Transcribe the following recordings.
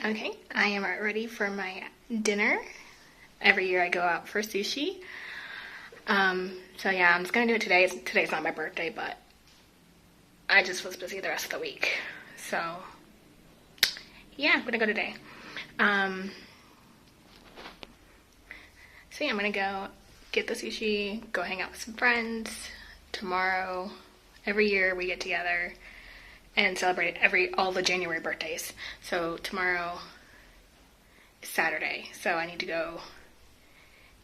Okay, I am ready for my dinner. Every year I go out for sushi. So yeah, I'm just gonna do it today. Today's not my birthday, but I just was busy the rest of the week. So yeah, I'm gonna go today. So yeah, I'm gonna go get the sushi, go hang out with some friends. Tomorrow, every year we get together and celebrate all the January birthdays. So tomorrow is Saturday, so I need to go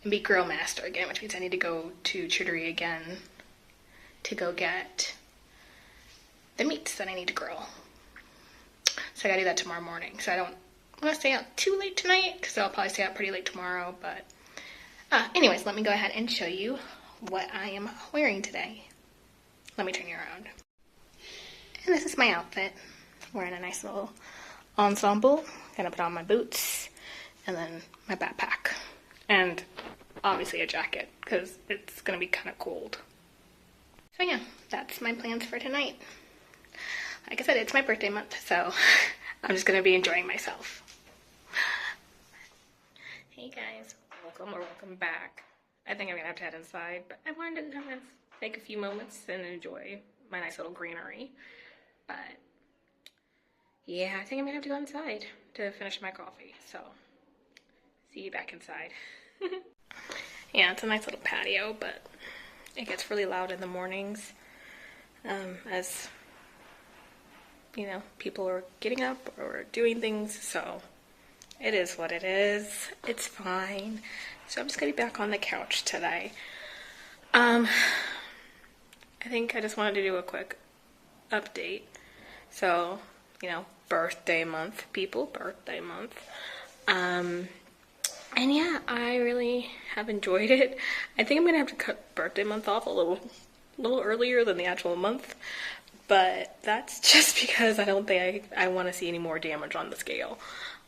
and be grill master again, which means I need to go to Chittery again to go get the meats that I need to grill. So I gotta do that tomorrow morning. So I don't want to stay out too late tonight because I'll probably stay out pretty late tomorrow. But anyways, let me go ahead and show you what I am wearing today. Let me turn you around. And this is my outfit. Wearing a nice little ensemble. Gonna put on my boots and then my backpack. And obviously a jacket because it's gonna be kind of cold. So yeah, that's my plans for tonight. Like I said, it's my birthday month, so I'm just gonna be enjoying myself. Hey guys, welcome back. I think I'm gonna have to head inside, but I wanted to kind of take a few moments and enjoy my nice little greenery. But yeah, I think I'm gonna have to go inside to finish my coffee. So see you back inside. Yeah, it's a nice little patio, but it gets really loud in the mornings as you know, people are getting up or doing things, so it is what it is. It's fine. So I'm just gonna be back on the couch today. I think I just wanted to do a quick update. So, you know, birthday month, people, birthday month. And yeah, I really have enjoyed it. I think I'm gonna have to cut birthday month off a little earlier than the actual month. But that's just because I don't think I want to see any more damage on the scale.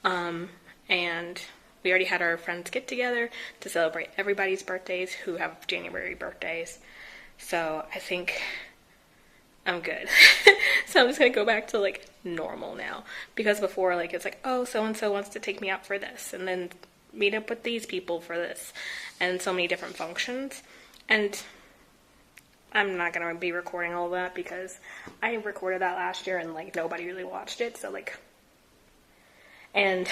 And we already had our friends get together to celebrate everybody's birthdays who have January birthdays. So I think I'm good. So I'm just going to go back to like normal now. Because before, like, it's like, oh, so-and-so wants to take me out for this. And then meet up with these people for this. And so many different functions. And I'm not going to be recording all that because I recorded that last year and like nobody really watched it. So like, and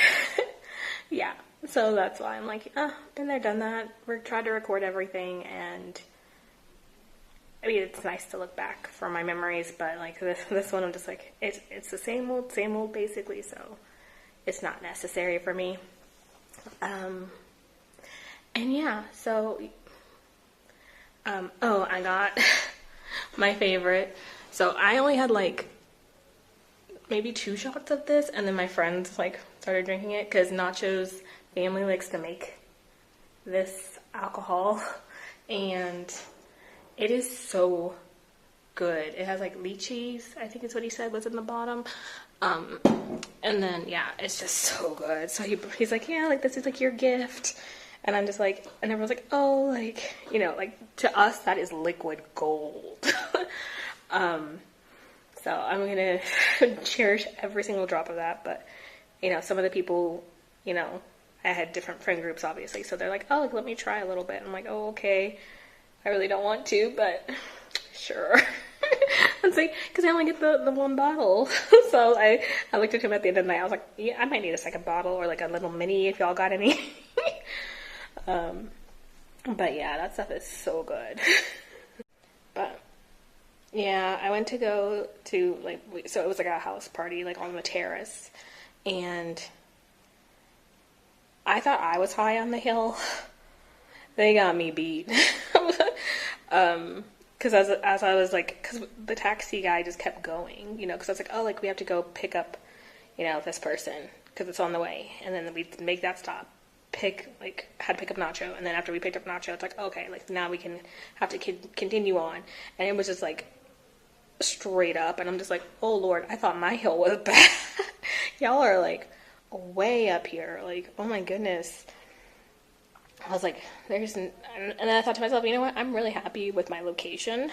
yeah, so that's why I'm like, been there, done that. We're trying to record everything, and I mean, it's nice to look back for my memories, but like this one, I'm just like, it's the same old basically. So it's not necessary for me. And yeah, so oh, I got my favorite. So I only had like maybe 2 shots of this, and then my friends like started drinking it because Nacho's family likes to make this alcohol, and it is so good. It has like lychees, I think is what he said was in the bottom. And then yeah, it's just so good. So he's like, yeah, like this is like your gift. And I'm just like, and everyone's like, oh, like, you know, like, to us, that is liquid gold. So I'm going to cherish every single drop of that. But, you know, some of the people, you know, I had different friend groups, obviously. So they're like, oh, like, let me try a little bit. I'm like, oh, okay. I really don't want to, but sure. It's like, because I only get the 1 bottle. So I looked at him at the end of the night. I was like, yeah, I might need a second bottle or like a little mini if y'all got any. But yeah, that stuff is so good. But yeah, I went to go to like, so it was like a house party like on the terrace, and I thought I was high on the hill. They got me beat. Because as I was like, because the taxi guy just kept going, you know, because I was like, oh, like we have to go pick up, you know, this person because it's on the way, and then we make that stop. Had to pick up Nacho, and then after we picked up Nacho, it's like, okay, like now we can have to continue on, and it was just like straight up, and I'm just like, oh Lord, I thought my hill was bad. Y'all are like way up here, like, oh my goodness. I was like, and then I thought to myself, you know what, I'm really happy with my location,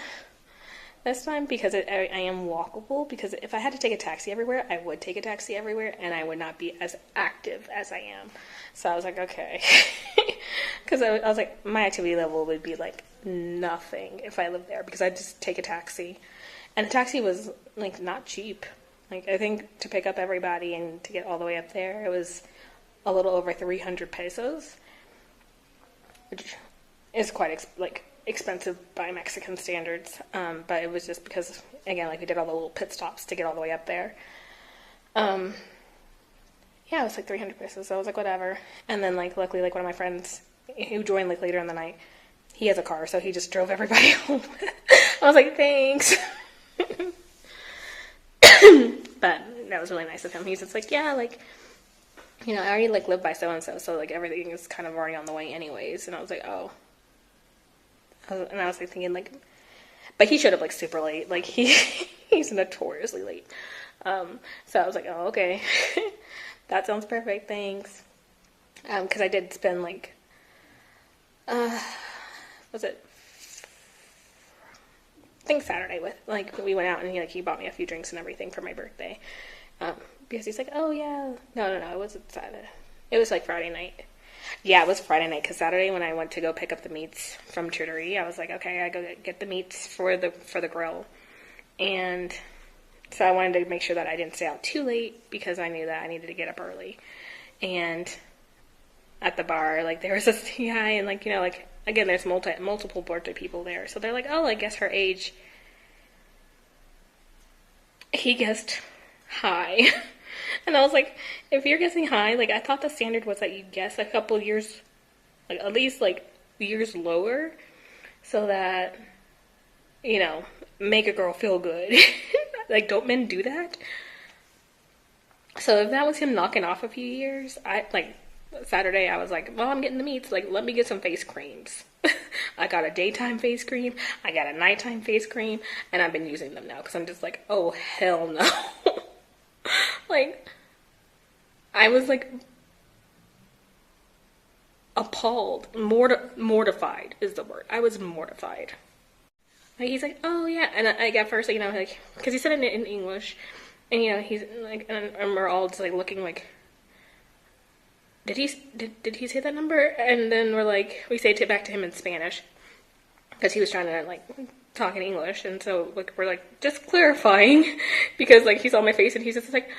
this time because I am walkable. Because if I had to take a taxi everywhere, I would take a taxi everywhere, and I would not be as active as I am. So I was like, okay, because I was like, my activity level would be like nothing if I lived there because I'd just take a taxi, and a taxi was like not cheap. Like I think to pick up everybody and to get all the way up there, it was a little over 300 pesos, which is quite expensive by Mexican standards. But it was just because, again, like we did all the little pit stops to get all the way up there. Yeah, it was like 300 pesos. So I was like, whatever. And then like luckily, like one of my friends who joined like later in the night, he has a car, so he just drove everybody home. I was like, thanks. But that was really nice of him. He's just like, yeah, like, you know, I already like live by so and so like everything is kind of already on the way anyways. And I was like, oh. And I was like thinking like, but he showed up like super late. Like he's notoriously late. So I was like, oh, okay. That sounds perfect. Thanks. Cause I did spend like, was it? I think Saturday with, like, we went out and he bought me a few drinks and everything for my birthday. Because he's like, oh yeah. No, it wasn't Saturday. It was like Friday night. Yeah, it was Friday night, because Saturday when I went to go pick up the meats from Charcuterie, I was like, okay, I go get the meats for the grill. And so I wanted to make sure that I didn't stay out too late, because I knew that I needed to get up early. And at the bar, like, there was a guy, and, like, you know, like, again, there's multiple birthday people there. So they're like, oh, I guess her age. He guessed high. And I was like, if you're guessing high, like, I thought the standard was that you guess a couple years, like, at least, like, years lower, so that, you know, make a girl feel good. Like, don't men do that? So if that was him knocking off a few years, Saturday, I was like, well, I'm getting the meats, like, let me get some face creams. I got a daytime face cream, I got a nighttime face cream, and I've been using them now, because I'm just like, oh, hell no. Like, I was, like, appalled. Mortified is the word. I was mortified. Like, he's like, oh, yeah. And I at first, you know, like, because he said it in English. And, you know, he's, like, and we're all just, like, looking like, did he say that number? And then we say it back to him in Spanish. Because he was trying to, like, talk in English. And so, like, we're, like, just clarifying. Because, like, he saw my face and he's just like,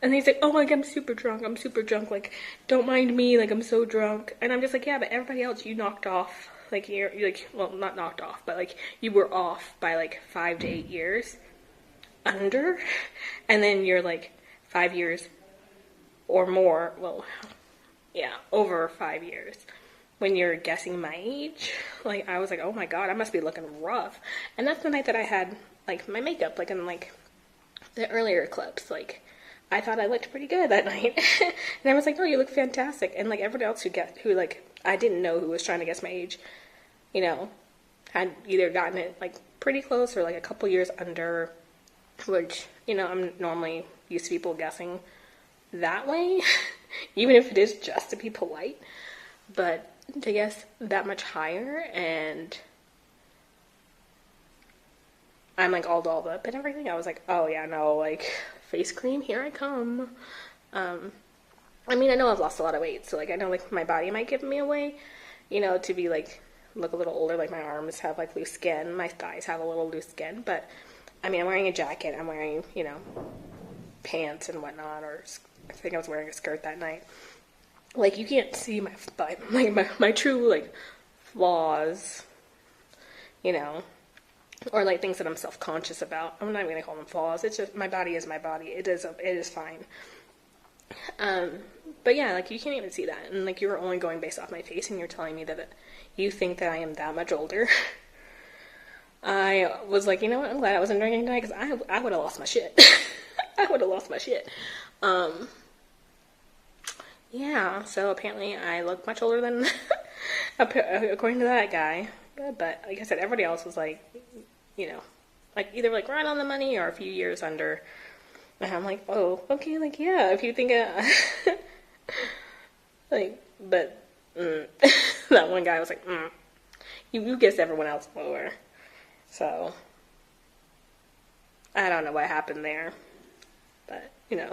and he's like, oh, like, I'm super drunk, like, don't mind me, like, I'm so drunk. And I'm just like, yeah, but everybody else you knocked off, like, you're like, well, not knocked off, but, like, you were off by, like, 5 to 8 years under, and then you're, like, 5 years or more, well, yeah, over 5 years, when you're guessing my age. Like, I was like, oh my god, I must be looking rough. And that's the night that I had, like, my makeup, like, in, like, the earlier clips, like, I thought I looked pretty good that night. And I was like, no, you look fantastic. And, like, everyone else who, like, I didn't know who was trying to guess my age, you know, had either gotten it, like, pretty close or, like, a couple years under, which, you know, I'm normally used to people guessing that way, even if it is just to be polite. But to guess that much higher, and I'm, like, all dolled up and everything, I was like, oh, yeah, no, like, face cream, here I come. I mean, I know I've lost a lot of weight, so, like, I know, like, my body might give me away, you know, to be, like, look a little older, like, my arms have, like, loose skin, my thighs have a little loose skin, but, I mean, I'm wearing a jacket, I'm wearing, you know, pants and whatnot, or I think I was wearing a skirt that night. Like, you can't see my true, like, flaws, you know, or, like, things that I'm self-conscious about. I'm not even gonna call them flaws. It's just, my body is my body. It is fine. But yeah, like, you can't even see that. And, like, you were only going based off my face, and you're telling me that you think that I am that much older. I was like, you know what? I'm glad I wasn't drinking tonight, because I would have lost my shit. I would have lost my shit. Yeah, so apparently I look much older than, according to that guy. But, like I said, everybody else was like, you know, like, either, like, right on the money or a few years under. And I'm like, oh, okay, like, yeah, if you think, like, but, that one guy was like, you guessed everyone else lower. So, I don't know what happened there, but you know,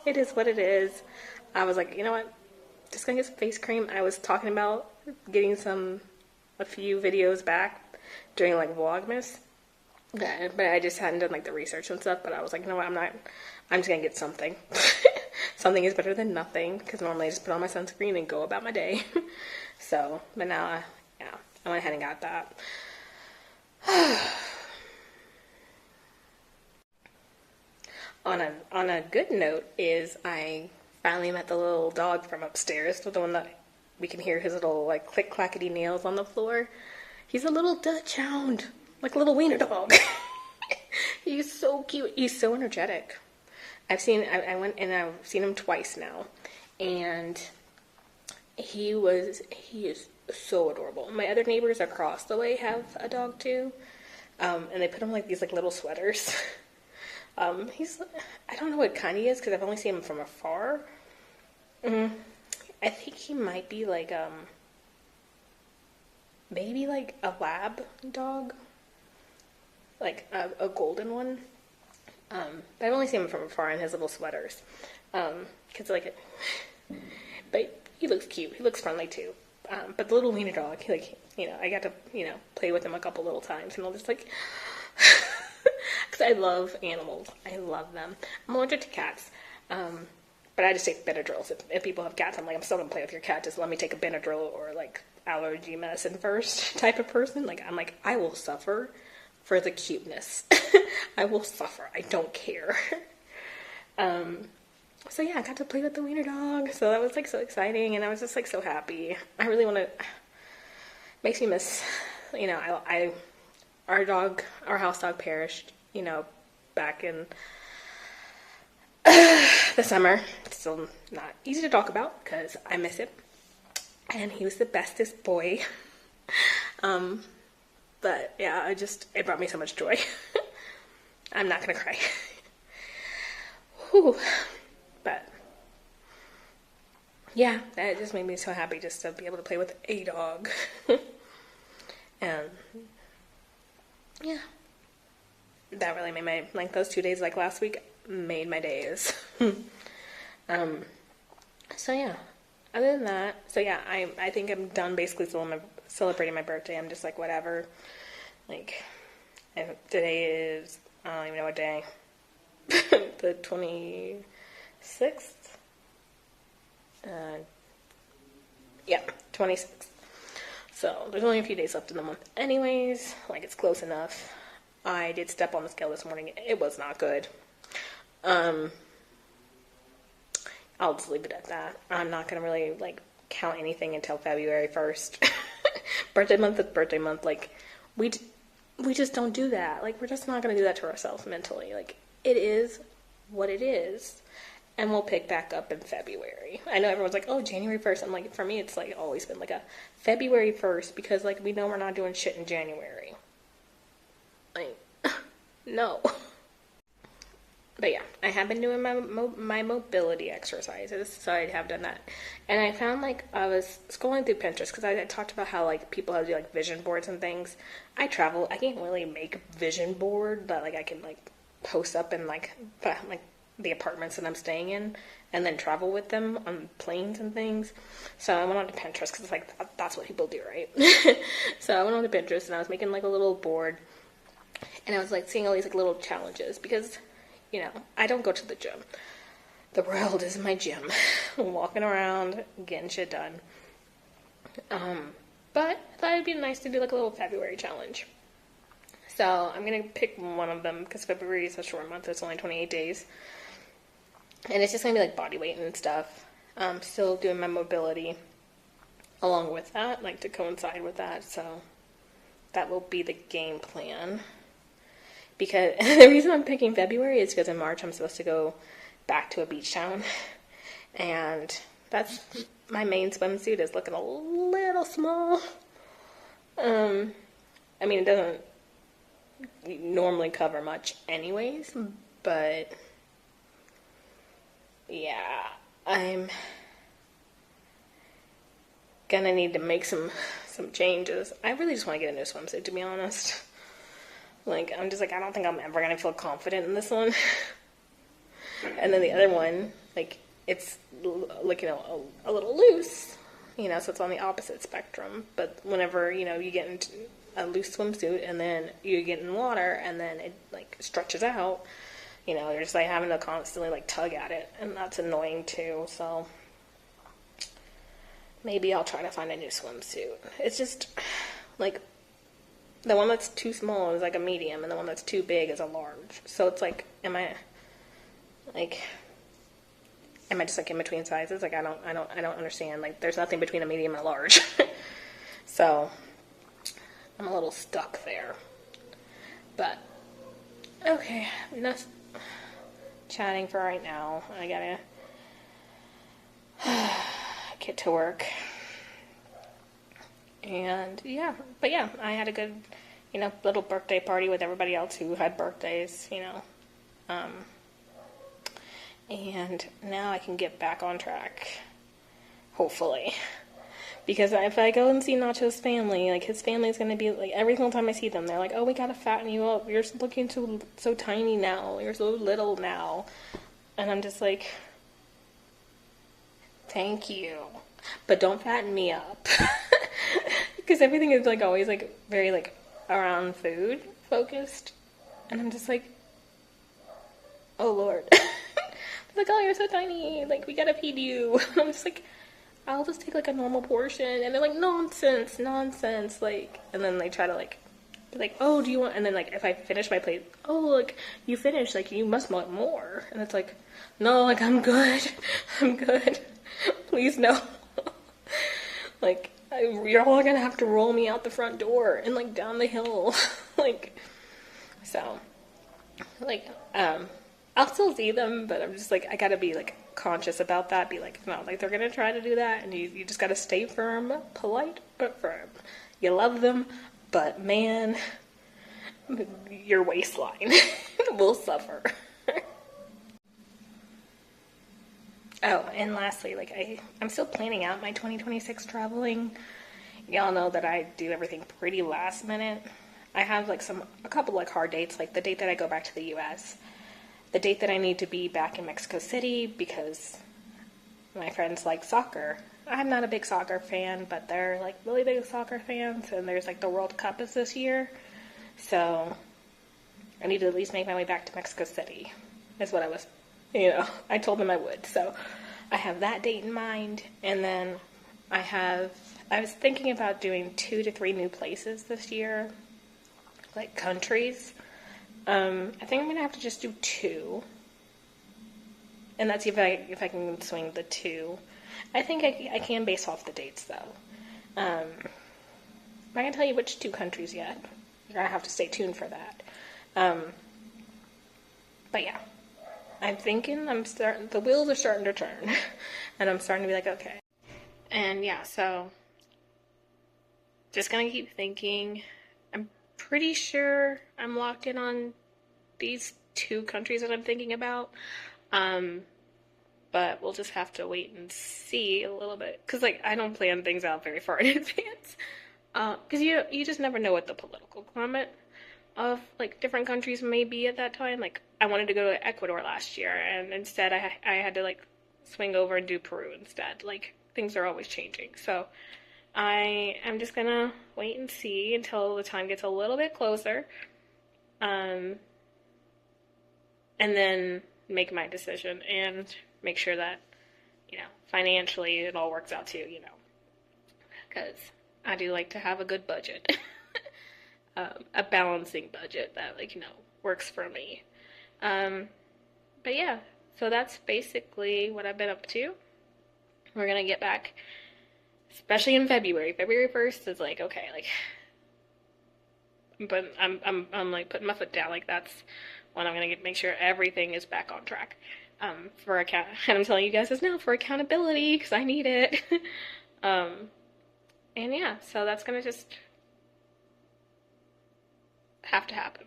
it is what it is. I was like, you know what? Just gonna get some face cream. I was talking about getting a few videos back during like Vlogmas, but I just hadn't done like the research and stuff. But I was like, you know what? I'm just gonna get something. Something is better than nothing, because normally I just put on my sunscreen and go about my day. So, but now, yeah, I went ahead and got that. On a good note is I finally met the little dog from upstairs, the one that we can hear his little like click clackety nails on the floor. He's a little Dutch hound, like a little wiener dog. He's so cute. He's so energetic. I went and I've seen him twice now, and he is so adorable. My other neighbors across the way have a dog too, and they put him like these like little sweaters. I don't know what kind he is because I've only seen him from afar. I think he might be like, maybe like a lab dog, like a golden one. But I've only seen him from afar in his little sweaters. Cause like, but he looks cute. He looks friendly too. But the little wiener dog, like, you know, I got to, you know, play with him a couple little times, and I'll just like, because I love animals. I love them. I'm allergic to cats. But I just take Benadryl. If people have cats, I'm like, I'm still gonna play with your cat. Just let me take a Benadryl or like allergy medicine first type of person. Like, I'm like, I will suffer for the cuteness. I will suffer. I don't care. So yeah, I got to play with the wiener dog. So that was like so exciting, and I was just like so happy. I really want to. Makes me miss. You know, our house dog perished. You know, back in the summer. It's still not easy to talk about because I miss it. And he was the bestest boy. But yeah, it brought me so much joy. I'm not gonna cry. Whew. But yeah, that just made me so happy just to be able to play with a dog. And yeah, that really made like those 2 days like last week made my days. So yeah, other than that, so yeah, I think I'm done basically celebrating my birthday. I'm just like, whatever. Like, today is, I don't even know what day. The 26th? Yeah, 26th. So, there's only a few days left in the month anyways. Like, it's close enough. I did step on the scale this morning. It was not good. I'll just leave it at that. I'm not going to really, like, count anything until February 1st. Birthday month is birthday month. Like, we just don't do that. Like, we're just not going to do that to ourselves mentally. Like, it is what it is. And we'll pick back up in February. I know everyone's like, oh, January 1st. I'm like, for me, it's, like, always been, like, a February 1st. Because, like, we know we're not doing shit in January. Like, no. But yeah, I have been doing my mobility exercises, so I have done that. And I found, like, I was scrolling through Pinterest, because I talked about how, like, people have to do, like, vision boards and things. I travel. I can't really make a vision board that, like, I can, like, post up in, like, the apartments that I'm staying in, and then travel with them on planes and things. So I went on to Pinterest, because it's like, that's what people do, right? So I went on to Pinterest, and I was making, like, a little board, and I was, like, seeing all these, like, little challenges, because, you know, I don't go to the gym. The world is my gym. Walking around, getting shit done. But I thought it'd be nice to do, like, a little February challenge. So I'm going to pick one of them, because February is a short month. It's only 28 days. And it's just going to be, like, body weight and stuff. Still doing my mobility along with that, like, to coincide with that. So that will be the game plan. Because the reason I'm picking February is because in March I'm supposed to go back to a beach town. And that's my main swimsuit is looking a little small. I mean, it doesn't normally cover much anyways, but yeah, I'm gonna need to make some changes. I really just want to get a new swimsuit, to be honest. Like, I'm just like, I don't think I'm ever gonna feel confident in this one. And then the other one, like, it's like, a little loose, so it's on the opposite spectrum. But whenever, you get into a loose swimsuit and then you get in water and then it like stretches out, you're just like having to constantly like tug at it, and that's annoying too. So maybe I'll try to find a new swimsuit. It's just like the one that's too small is like a medium, and the one that's too big is a large. So it's like, am I just like in between sizes? Like I don't understand. Like there's nothing between a medium and a large. So I'm a little stuck there. But okay, enough chatting for right now. I gotta get to work. And yeah, but yeah, I had a good, little birthday party with everybody else who had birthdays, and now I can get back on track, hopefully. Because if I go and see Nacho's family, like his family's gonna be like, every single time I see them, they're like, "Oh, we gotta fatten you up. You're looking so tiny now. You're so little now," and I'm just like, "Thank you, but don't fatten me up," because everything is like always like very like around food focused, and I'm just like, "Oh Lord," like, "Oh, you're so tiny. Like we gotta feed you." I'm just like, I'll just take like a normal portion, and they're like, nonsense, like, and then they try to like, be like, "Oh, do you want?" And then like, if I finish my plate, "Oh, like you finished, like you must want more," and it's like, "No, like I'm good, I'm good, please no." Like you're all gonna have to roll me out the front door and like down the hill, like, so, like, I'll still see them, but I'm just like, I gotta be like conscious about that. Be like, no, like they're gonna try to do that, and you just gotta stay firm, polite but firm. You love them, but man, your waistline will suffer. Oh, and lastly, like I'm still planning out my 2026 traveling. Y'all know that I do everything pretty last minute. I have like a couple like hard dates, like the date that I go back to the US, the date that I need to be back in Mexico City because my friends like soccer. I'm not a big soccer fan, but they're like really big soccer fans, and there's like the World Cup is this year. So I need to at least make my way back to Mexico City, is what I was, I told them I would. So I have that date in mind, and then I was thinking about doing 2 to 3 new places this year, like countries. I think I'm gonna have to just do 2, and that's if I can swing the 2. I think I can base off the dates though. I'm not gonna tell you which 2 countries yet. You're gonna have to stay tuned for that. But yeah, I'm thinking the wheels are starting to turn, and I'm starting to be like, okay. And yeah, so just gonna keep thinking. I'm pretty sure I'm locked in on these 2 countries that I'm thinking about. But we'll just have to wait and see a little bit, because like I don't plan things out very far in advance, because you just never know what the political climate of like different countries may be at that time. Like I wanted to go to Ecuador last year, and instead I had to like swing over and do Peru instead. Like things are always changing, so I am just gonna wait and see until the time gets a little bit closer, and then make my decision and make sure that, financially it all works out too, because I do like to have a good budget, a balancing budget that, like, works for me. But yeah, so that's basically what I've been up to. We're gonna get back, especially in February. February 1st is like, okay, like, but I'm like putting my foot down, like that's when I'm gonna make sure everything is back on track. And I'm telling you guys this now for accountability, because I need it. And yeah, so that's gonna just have to happen.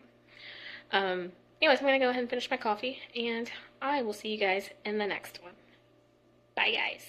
Anyways, I'm gonna go ahead and finish my coffee, and I will see you guys in the next one. Bye, guys.